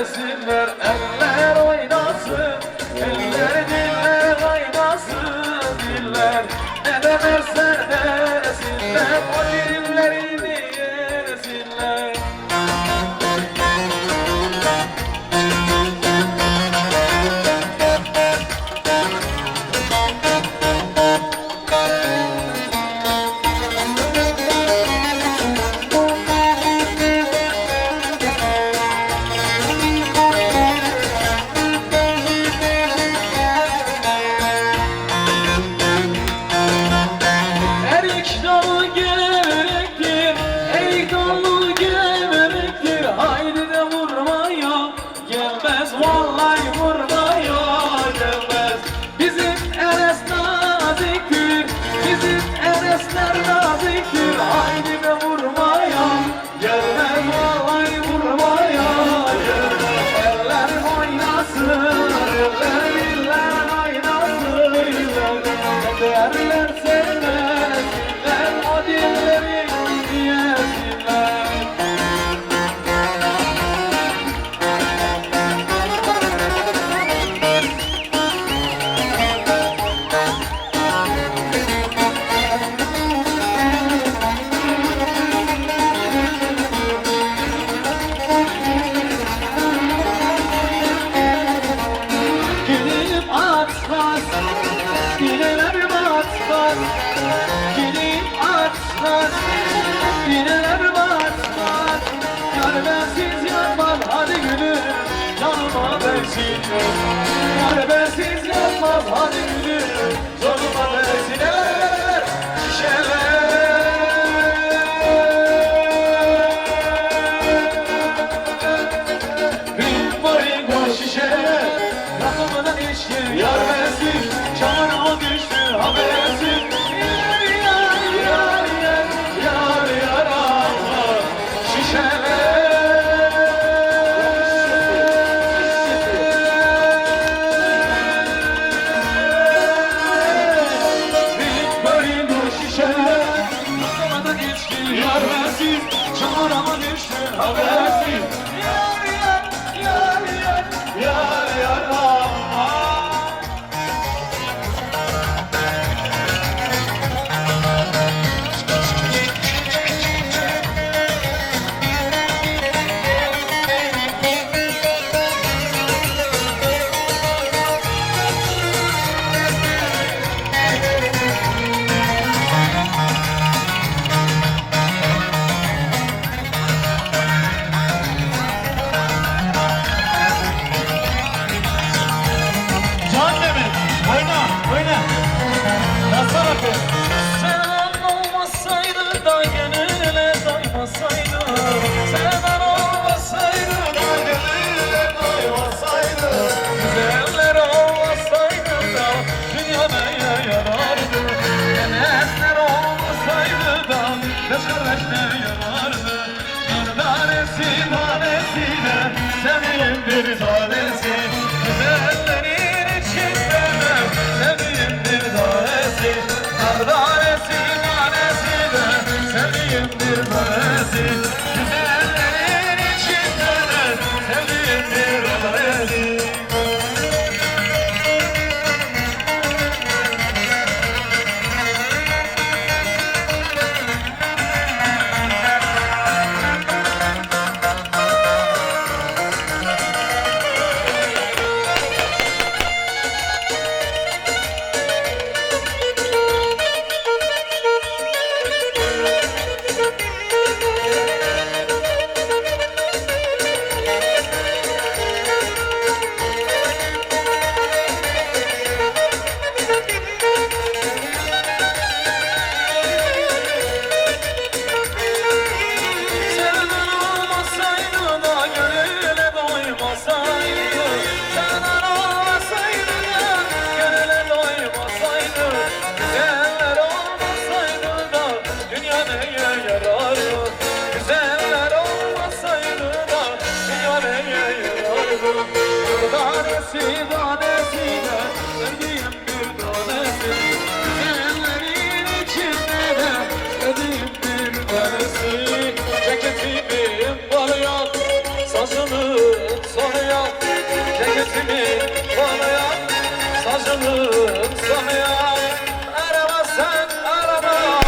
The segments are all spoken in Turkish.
desinler, eller oynasın, eller diller kaynasın, diller ne demerse desinler, o dillerini yesinler. Derler sevmesinler, o dilleri yesinler. Gidip atmaz, gideler batmaz, gidip atmaz, gideler batmaz. Yar bensiz yanmaz, hadi gülüm, canıma bensin. Yar bensiz yanmaz, hadi gülüm, canıma bensin. Şişeler bir boyun şişeler, rakımından içki, yar bensiz, canıma düştü habersiz. Yar yar yar yar yar yar Allah, şişeler bir boyun şişeler, rakımından içki, yar bensiz, canıma düştü habersiz. Yar yar yar yar yar yar Allah. Sen olmasaydı da gönüle doymasaydı, sen olmasaydı da gönüle doymasaydı, güzeller olmasaydı da dünya neye yarardı, denizler olmasaydı da beşer ne yarardı. Bir tanesi tanesine seveyim bir tanesi, güzellerin içinde seveyim bir tanesi. Tanesi tanesi de seveyim bir tanesi, güzellerin içinde de seveyim bir tanesi. Tanesi tanesine sevdiğim bir tanesi, güzellerin içinde de sevdiğim bir tanesi. Ceketimin var ya, saçımın sonu sesimi bana saçını sanıyor. Arama sen arama,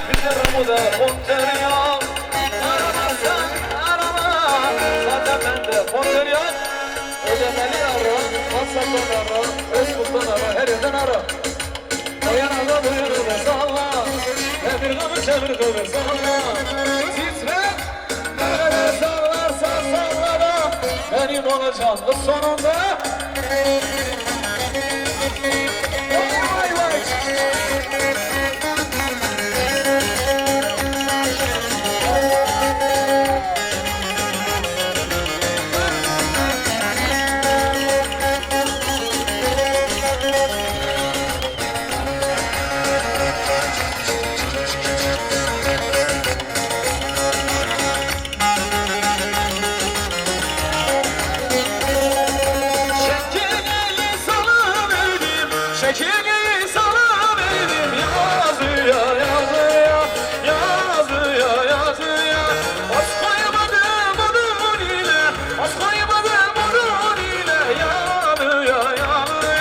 bir de Monterya. Arama sen arama, zaten bende Monterya. Ödemeli ara, WhatsApp'tan ara, Facebook'tan ara, her yerden ara. O yana da bu yana da salla, bir kamı çevir döver salla. Titret, nerede sallarsa salla da, benim olacağım sonunda. Vay vay. Şekeri salıverdim yazıya yazıya yazıya yazıya. Az koymadım onun ile, az koymadım onun ile. Yanıya yanıya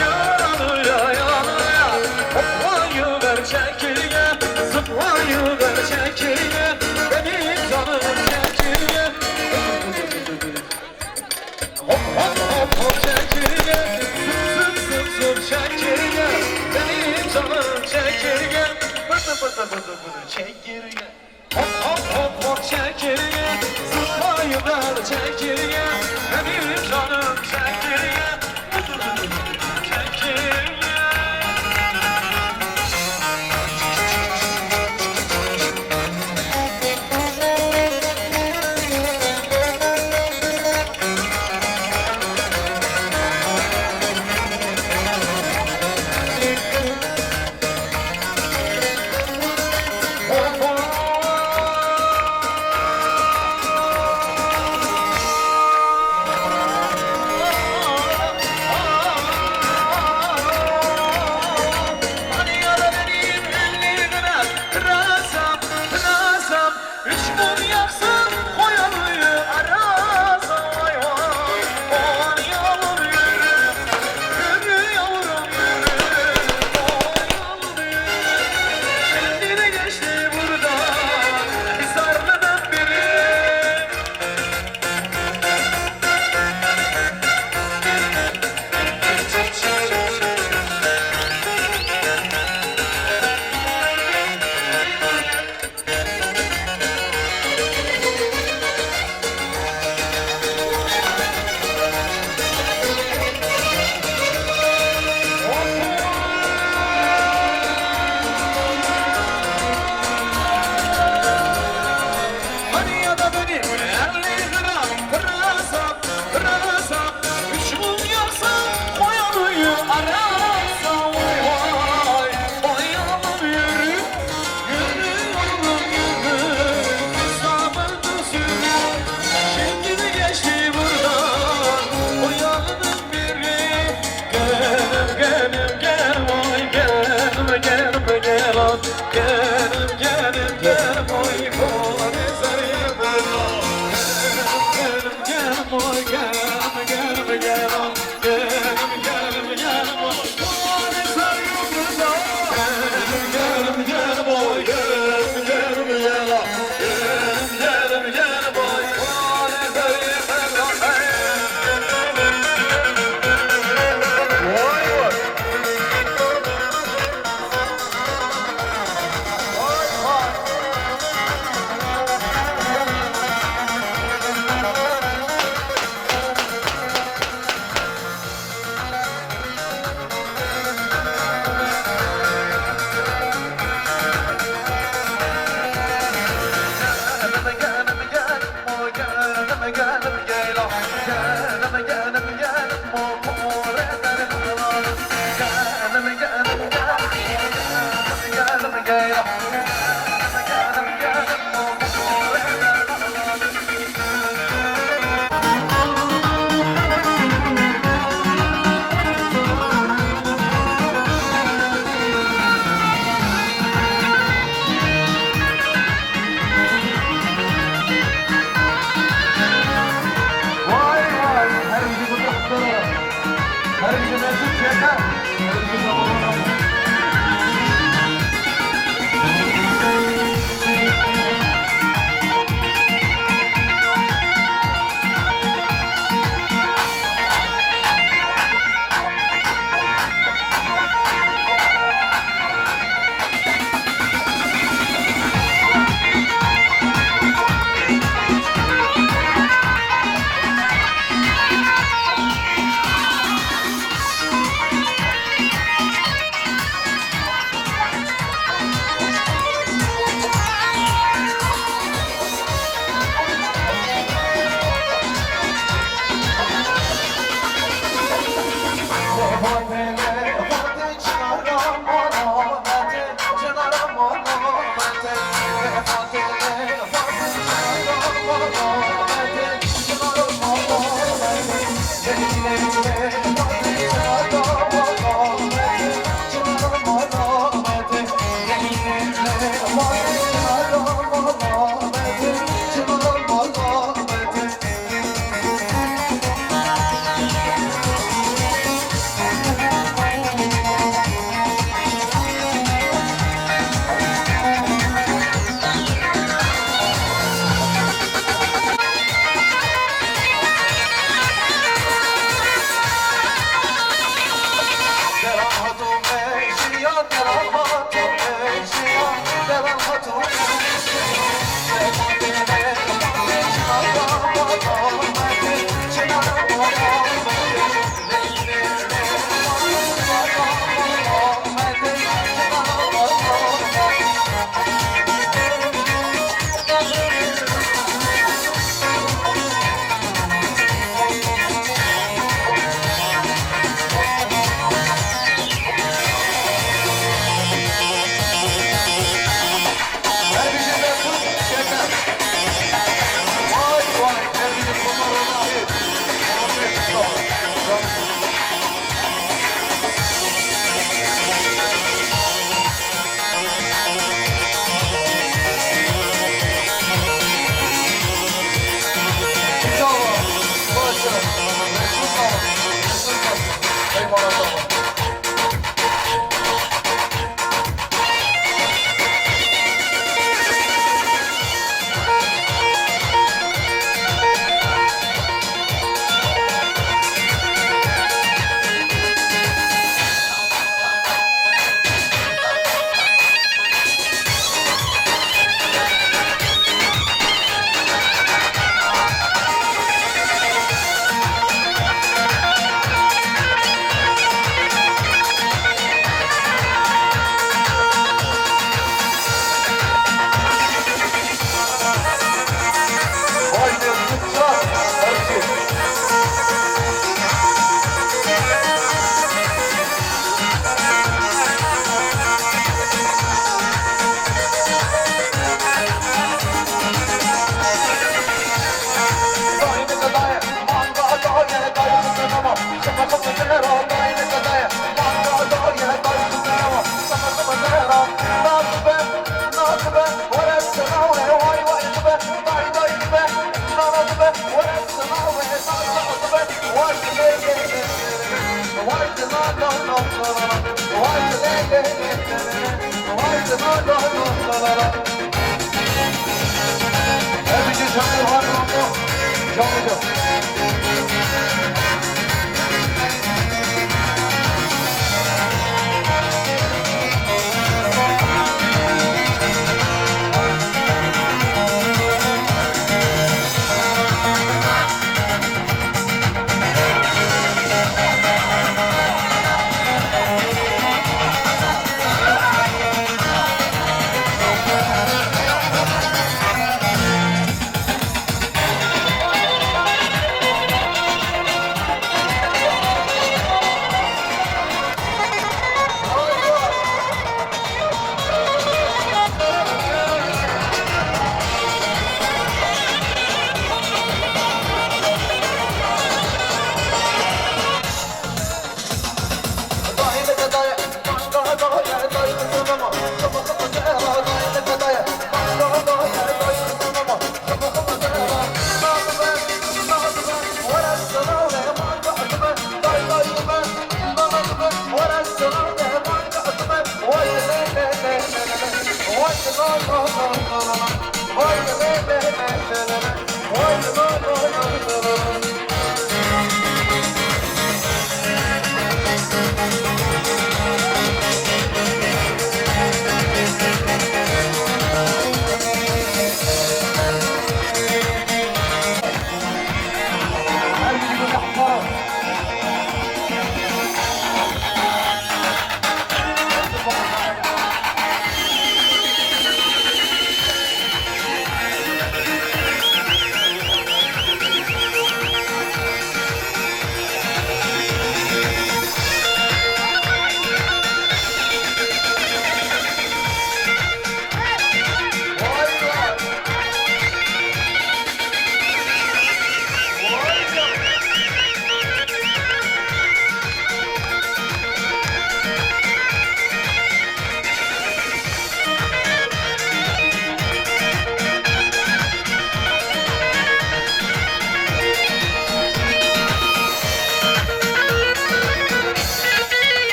yanıya yanıya. Hoplayıver çekirge, zıplayıver çekirge. Benim canım çekirge. Hop hop hop hop çekirge. Çekirge, benim canım çekirge. Bıdı bıdı bıdı bıdı çekirge. Hop hop hop hop çekirge. Zıplayıver çekirge. Benim canım çekirge. Bıdı bıdı bıdı çekirge.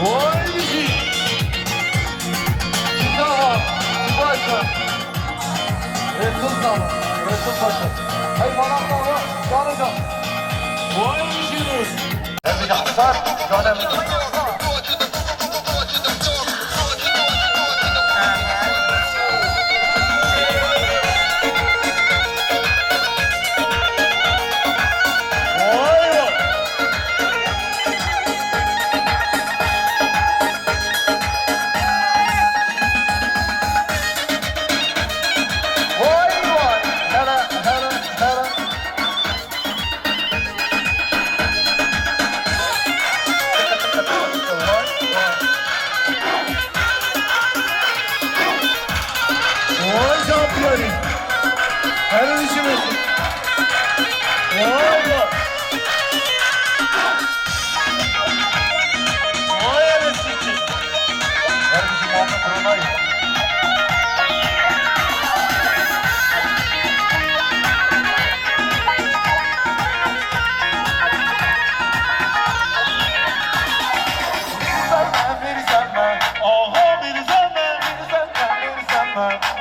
Vay bizi. Cindava, Başa. Resul Dağlı, Resul Paşa. Hey falan dağlı, canıca. Vay bizi. Hem bir hasar, canım.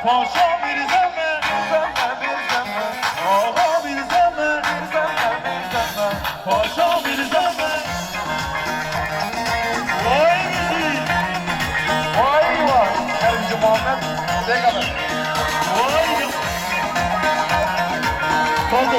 Paşa bir zaman, ağa bir zaman, paşa bir zaman. Vay bizi, Vay vay. Erbici Muhammed, ne kadar? vay bizi. Kaldı.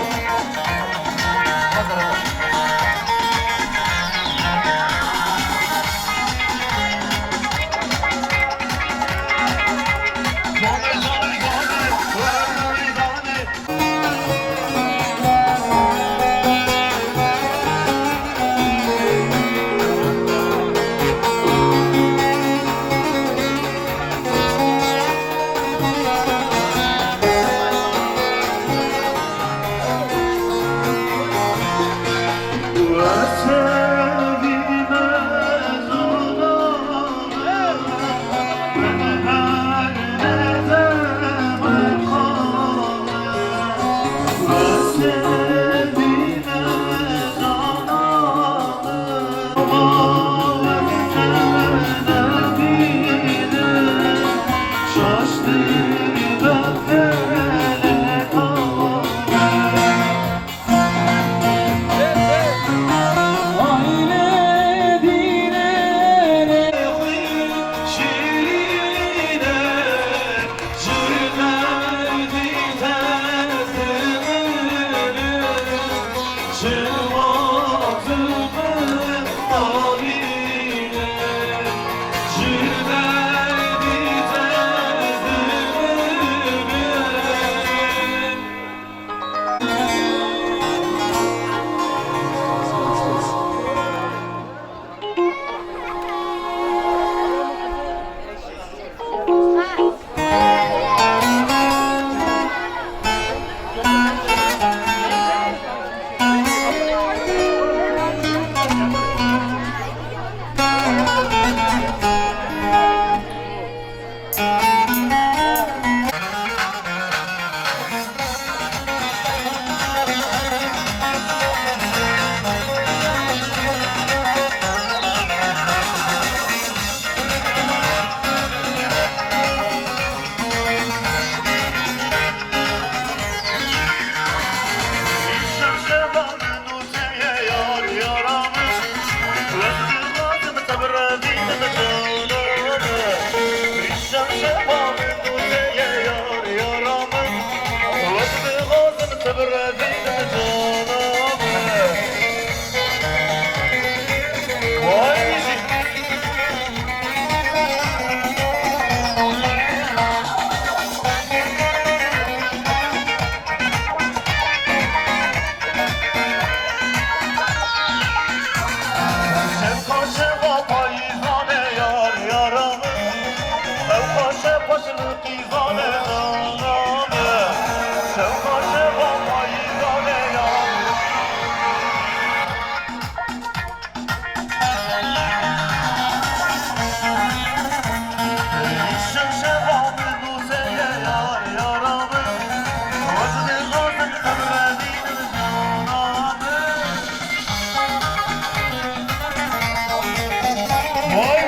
Vay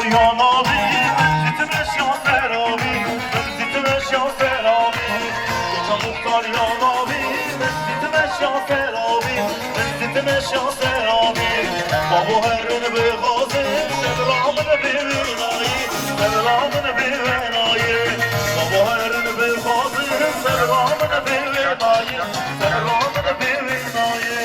kar yanavi Zitime şanseravi Zitime şanseravi Geçen kar yanavi Zitime şanseravi Zitime şanseravi Babu herin bir gazı Sevramını bir vinayı Sevramını bir vinayı Babu herin bir gazı Sevramını bir vinayı Sevramını bir vinayı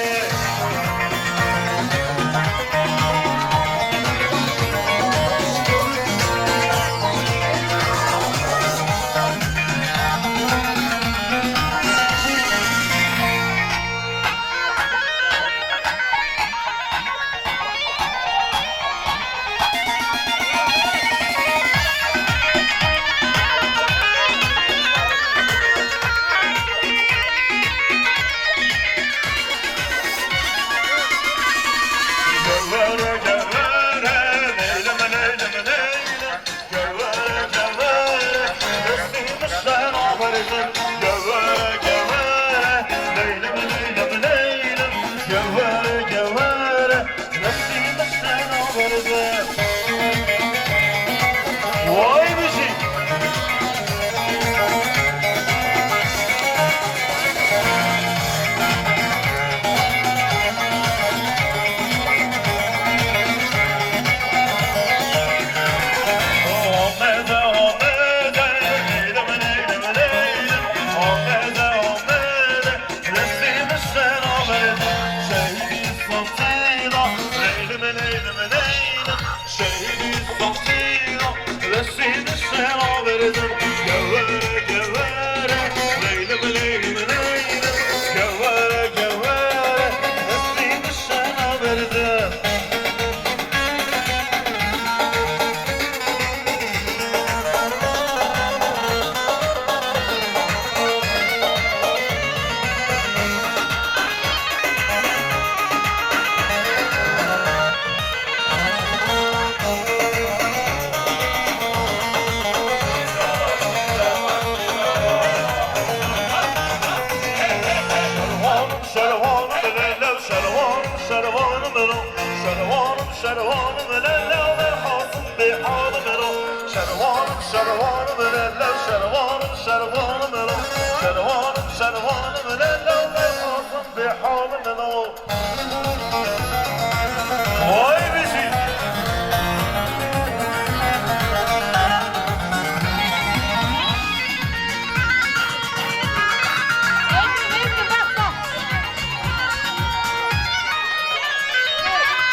Gevere gevere Leyleme leyleme leylem Gevere gevere Neslimiş sen haberizim Gevere gevere Leyleme leyleme leylem Gevere gevere Neslimiş sen haberizim Vay müzik Ahmede Ahmede Leyleme leyleme leylem Ahmede Ahmede Neslimiş sen haberizim Şehidi Santila Leyleme leyleme leylem Şehidi Santila Neslimiş sen haberizim Gevere gevere Leyleme leyleme leylem Gevere gevere Neslimiş sen haberizim Şervanım leylev şervanım şervanım elo Şervanım şervanım leylev ve hasım bihalım elo Şervanım şervanım leylev şervanım şervanım elo Şervanım şervanım leylev ve hasım bihalım elo Vay bizi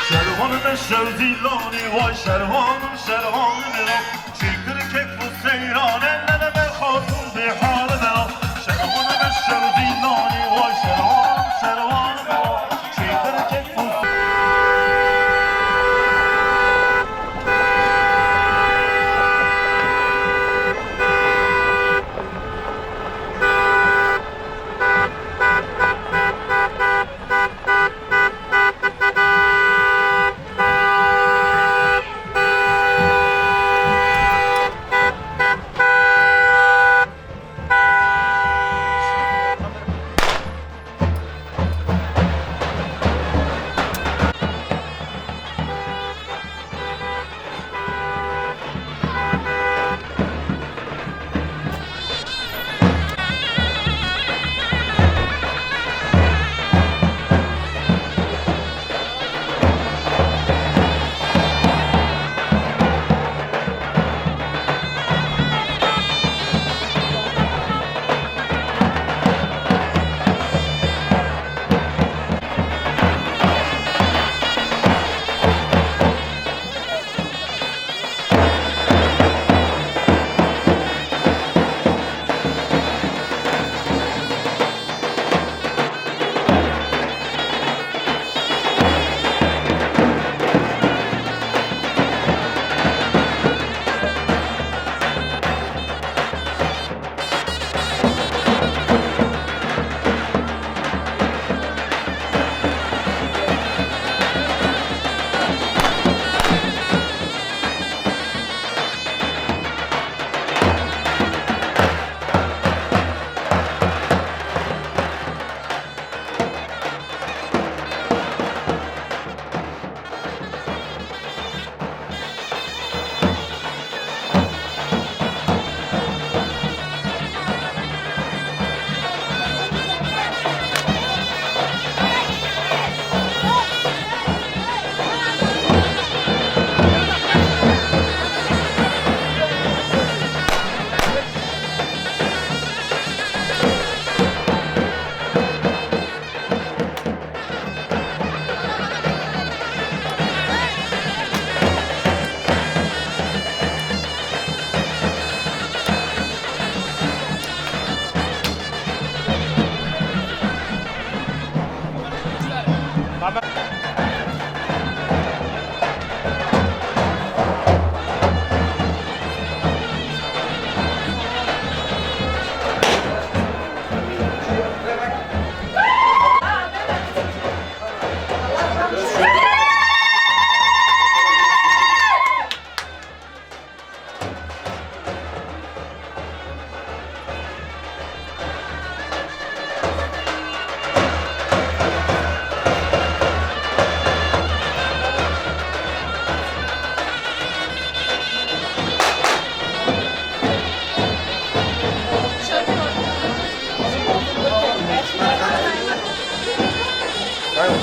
Şervanım şevzilani vay şervanım şervanım elo Çektir kek bu seyran ellene ben hasım bihalım elo Şervanım şevzilani vay şervanım şervanım elo Çektir kek bu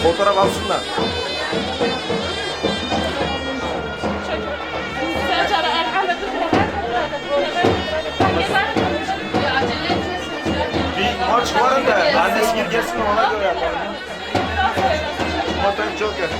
Fotoğraf alsınlar. Bir maç var da annesi gir gelsin ona göre yapalım. Motor çok yakın.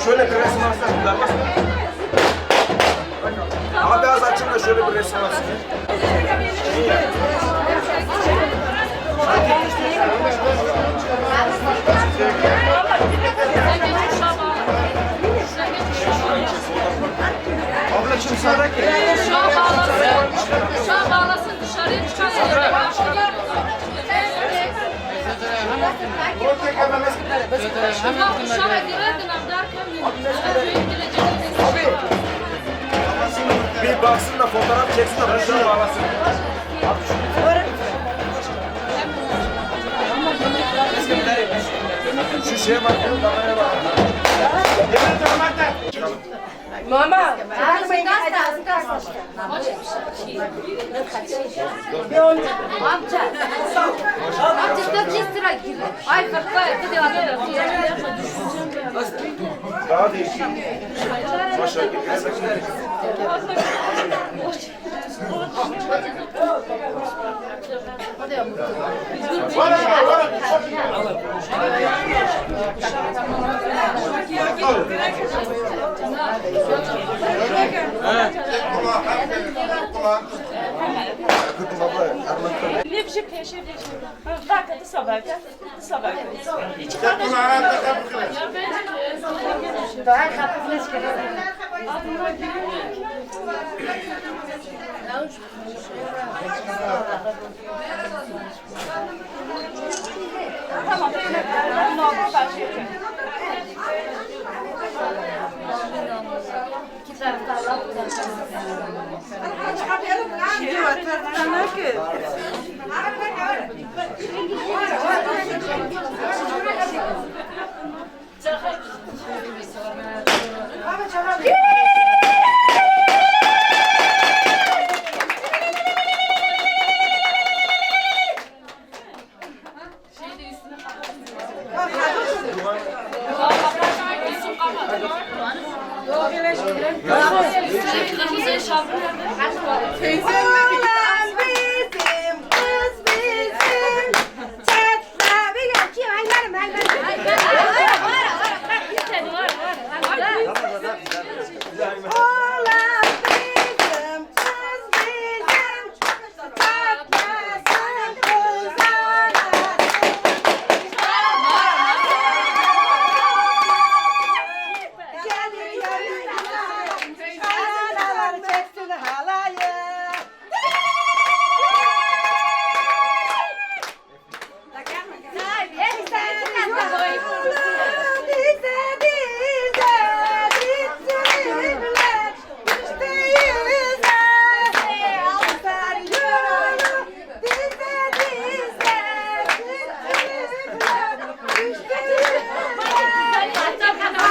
Şöyle bir resim alsak kullanmaz mı? Abi az açın da şöyle bir resim alsın. Abla kim sana ki? Şu an bağlasın dışarıya çıkarsın. Yok dışarı girerdin abi derken Bir baksın da fotoğraf çeksin de şunu bağlasın. Şu şeye bak, kameraya bak. Mama, Amca 400 lira gibi. Ay farklı dedi adam. Daha değişik. Başa girerek. ne bir şey peşe bak hadi sabah gel. Sabah gel. Tamam. Ben normal başlayacağım. İki tarafta Allah kırmızı eşarpı nerede? Teyzemle bizim kız bizim çatla bir gel ki oğlan bizim kız bizim çatlasın kızlar. Analar çeksin halayı.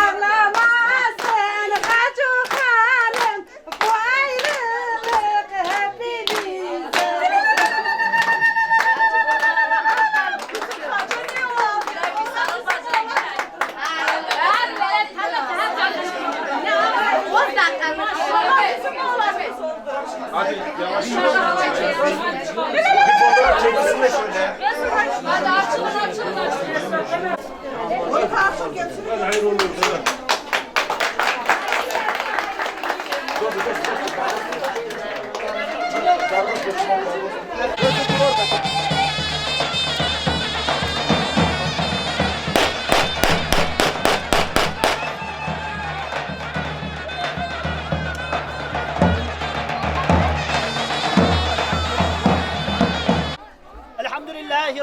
Ağlamasın hacı hanım, bu ayrılık hepimize. Hadi yavaş. Bir fotoğraf çeksin de şöyle. Hadi açılın. Hayır oluyor sana.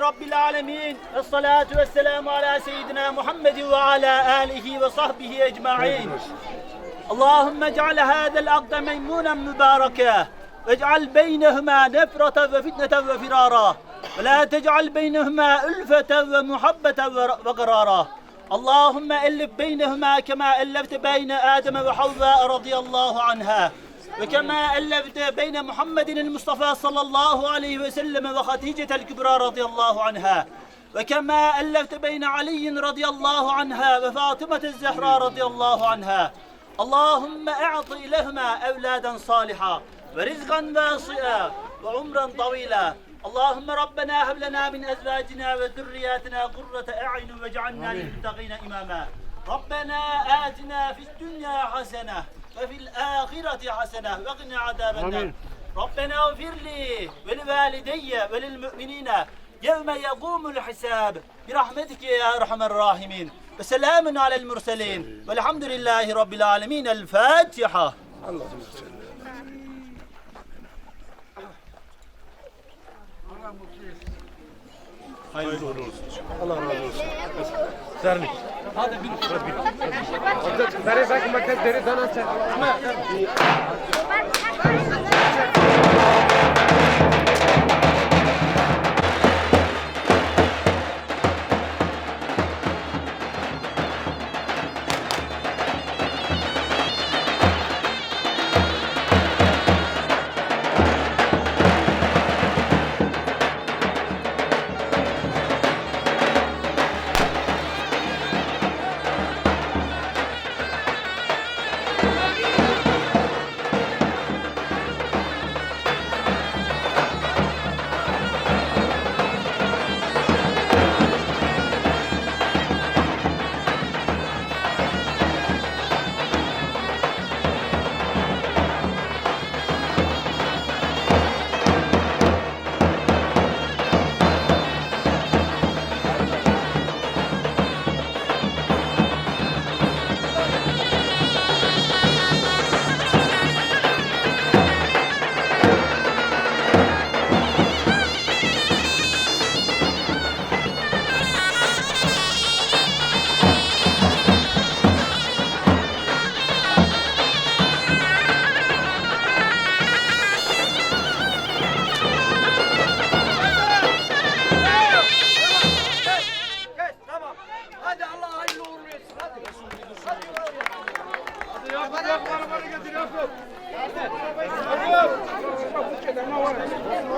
Rabbil alemin. Esselatu vesselamu ala seyyidina Muhammed ve ala alihi ve sahbihi ecma'in. Allahümme ec'al hâzel akde meymunen mübâreke. Vec'al beynehuma nefreten ve fitneten ve firara. Ve la tec'al beynehuma ülfeten ve muhabbeten ve karara. Allahümme ellif beynehuma kema ellefte beyne Adem ve Havva radıyallahu anha. Ve kema ellefte beyne Muhammedin Mustafa sallallahu aleyhi ve sellem ve Hatice'tel Kübra radıyallahu anha. Ve kema ellefte beyne Ali radıyallahu anha ve Fatıma Zehra radıyallahu anha. Allahümme e'ti lehuma evladen saliha ve rizgan vasi'a ve umran tavila. Allahümme Rabbena heblena min ezvacina ve zürriyatina kurrate e'yun ve cealna lilmuttaqina imama. Rabbena atina fid dünya hasene ve fil ahireti hasene ve qina azabennar. Rabbena gfirli ve li valideyye ve lil müminine yevme yegumul hisab. Birahmetike ya erhamer rahimin. Ve selamun alel murselin. Velhamdülillahi rabbil alemin. El Fatiha. Hayırlı uğurlu olsun. Allah razı olsun. Sernik. Hadi bir. Dere bakın bakın dere danan sen.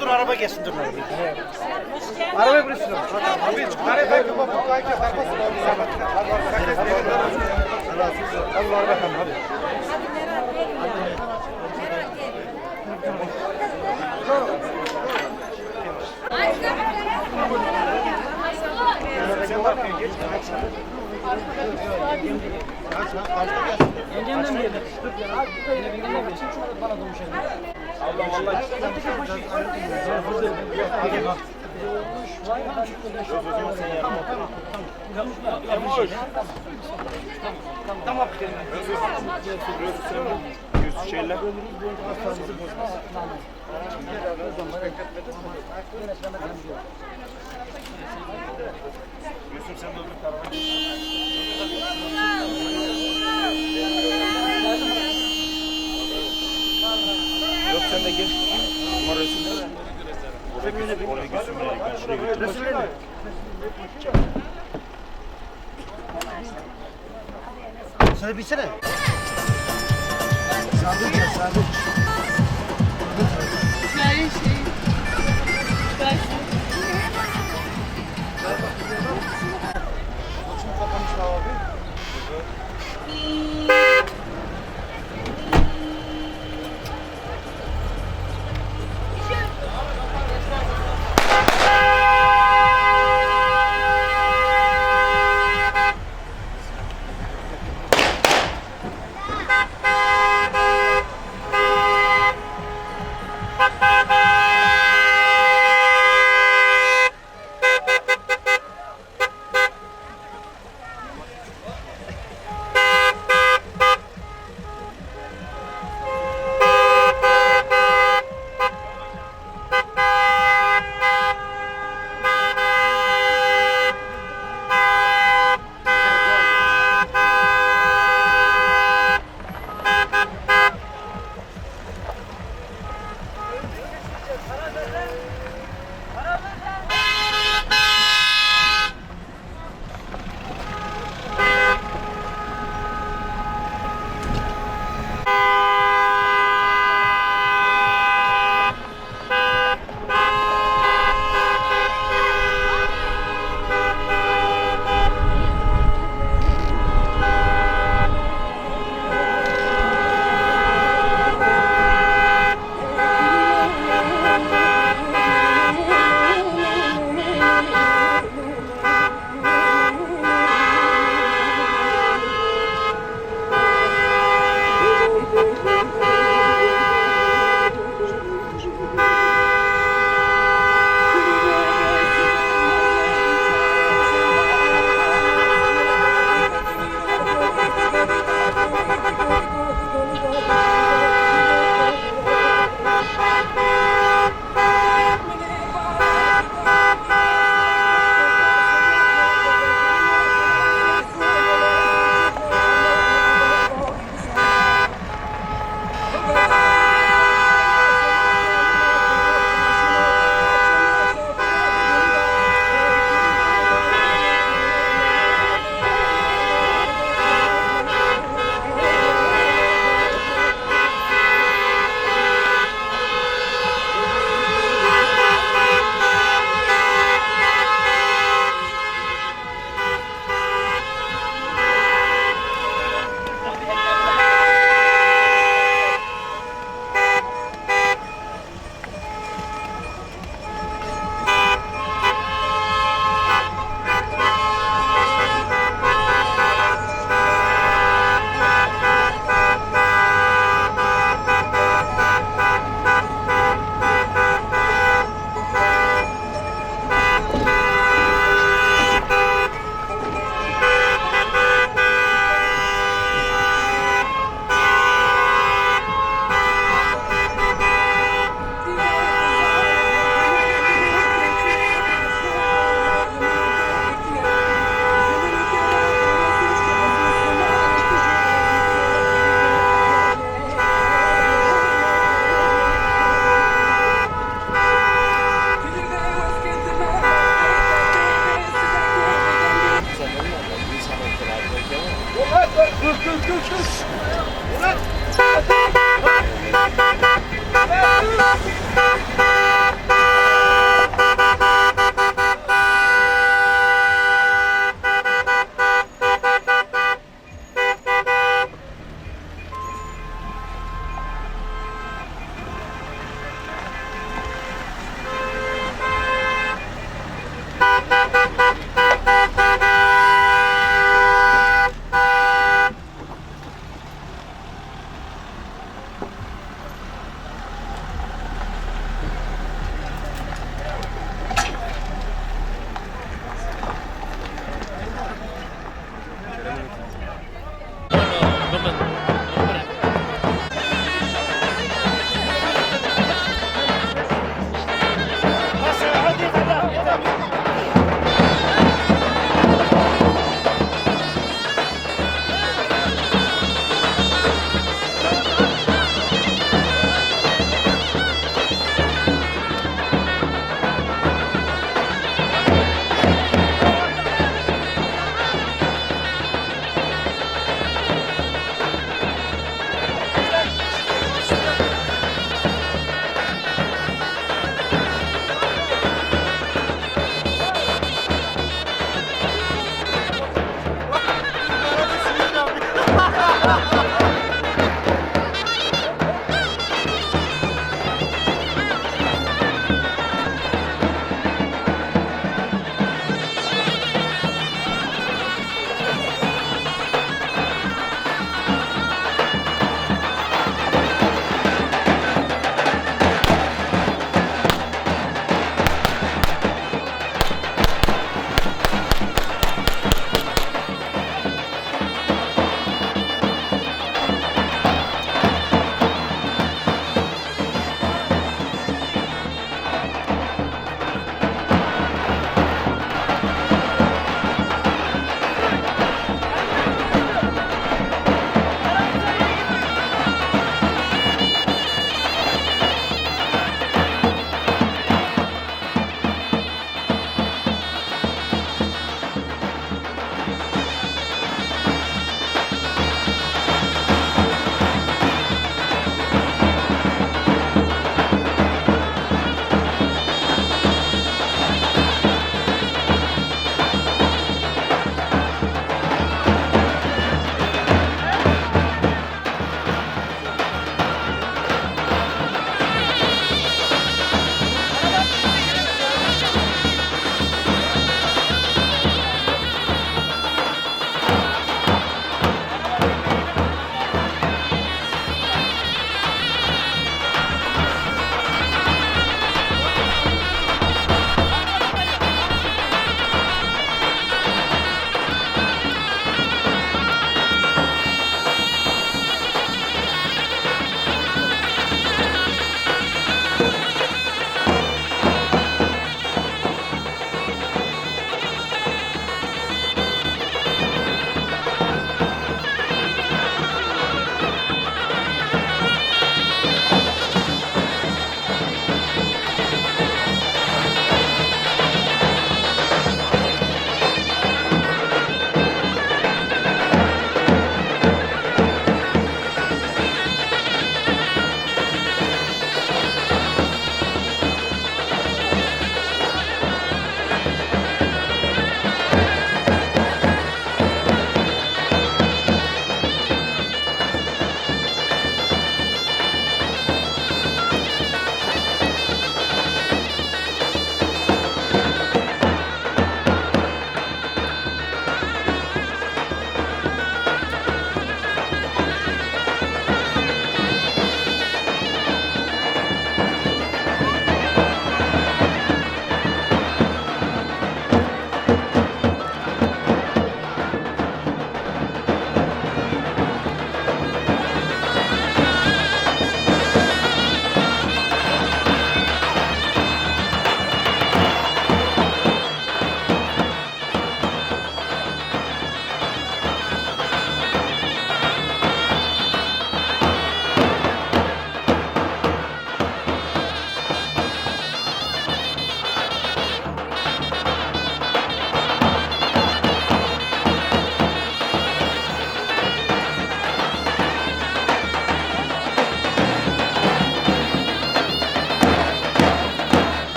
Dur araba gelsin dur. Arabaya bırakın. Abi çıkarı bakın bak kayıt yapmasın. Allah bakalım hadi. Yengemden mi yedik? Yengemden mi yedik? Bana konuşalım. Allah vallahi. Tamam. Şeyler. Yusuf sen de öbür tarafa. Yok sen de geç. Ama Resul'e oraya götürmeye ben şuraya götürmeye. Sen bilsene. Sandık.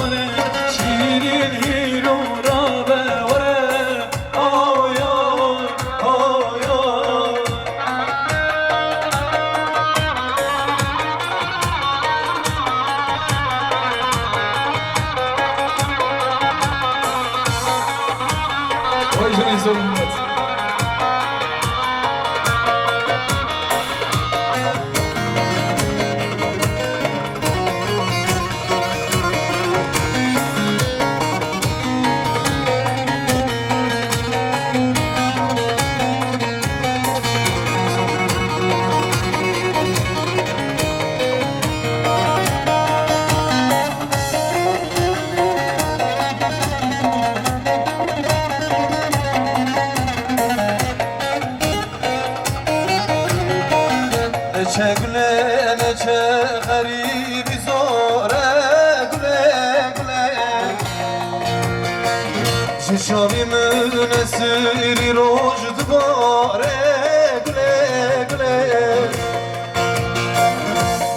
زمانه شیرین هیرو را بوره آیا آیا وای جون این زمانت چه گله نه چه غریبی زوره گله گله چشامی من سری روش دباره گله گله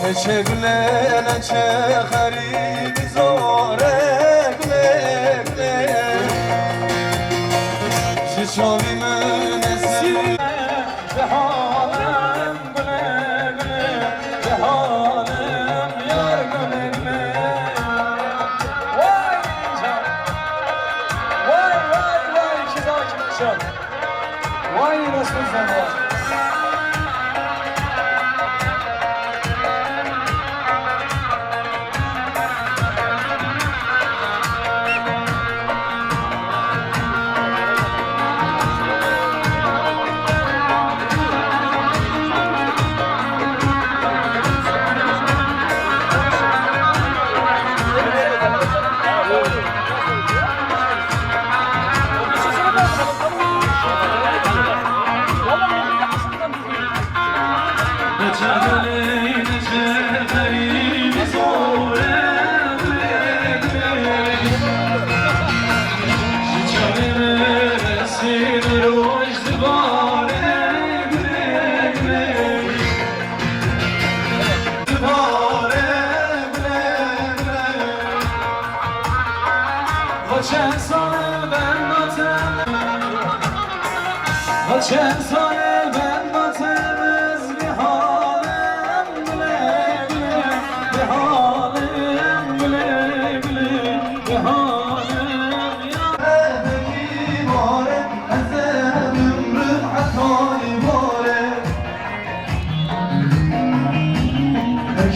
نه چه گله نه چه غریبی زوره گله گله چشامی من سری به حالم گله گله به حالم یار گله گله وای اینجا وای وای وای کی زاکی شد وای رسول زمان چند ساله ben batım چند ساله ben batımız bir halim güle güle bir halim güle güle bir halim ya beni bore ezem ömrüm hatayı bore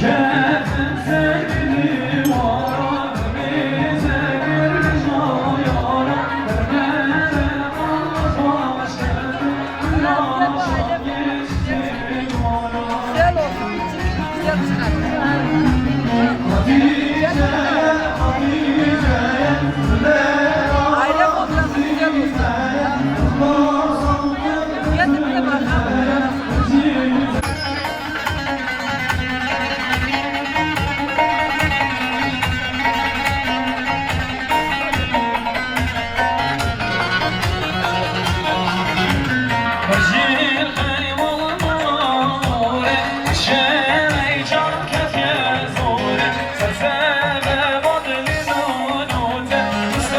kefim sevgili var bize bir Aile fotoğrafı güzel olsun. Getir bir de bakalım. Sen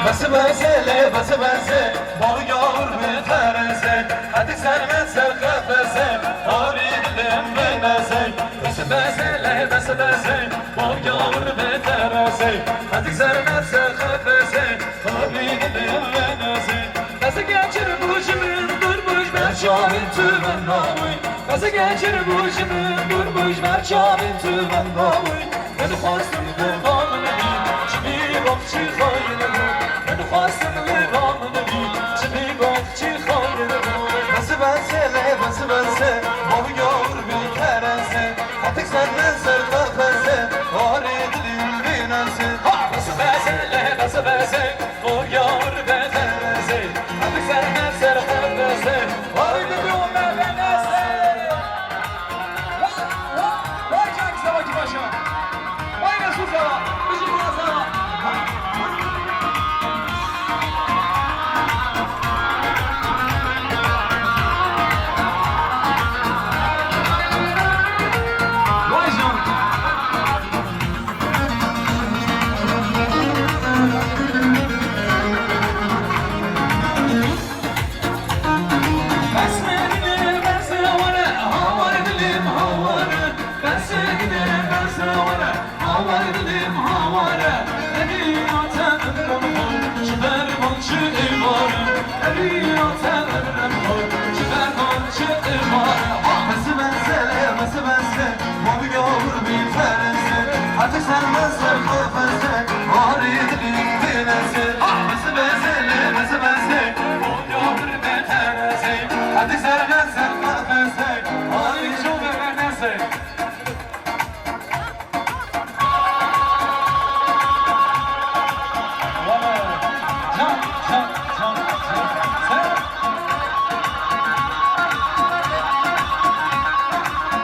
Bası basele, bası bası, bol yağur müterese. Hadi serme ser kafese, haridim beymese. Bası basele, bası bası, bol yağur müterese. Hadi serme ser kafese, haridim beymese. Nasıl geçir bu jimin, durmuş merçavin tümen namuy. Nasıl geçir bu jimin, durmuş merçavin tümen namuy. Ben xwastim kurbanını bin, kimi bakçı xayrını. Ben xwastim kurbanını bin, kimi bakçı xayrını. Nasıl bense, nasıl bense, bol yağur bir kerese. Artık senden ser kafese, haridil binası. Nasıl bense, nasıl bense, bol yağur bir kerese. Artık senden ser kafese, haridil binası. Vay canım Savaşı Paşa. Vay Resul sana, bizim buna sana. Vay canım. Ben seni, ben sevene, havar dilim havare. Ben seni, ben sevene, havar dilim havare. Eli aten emrem hol, şiber mançı eyvare. Eli aten emrem hol,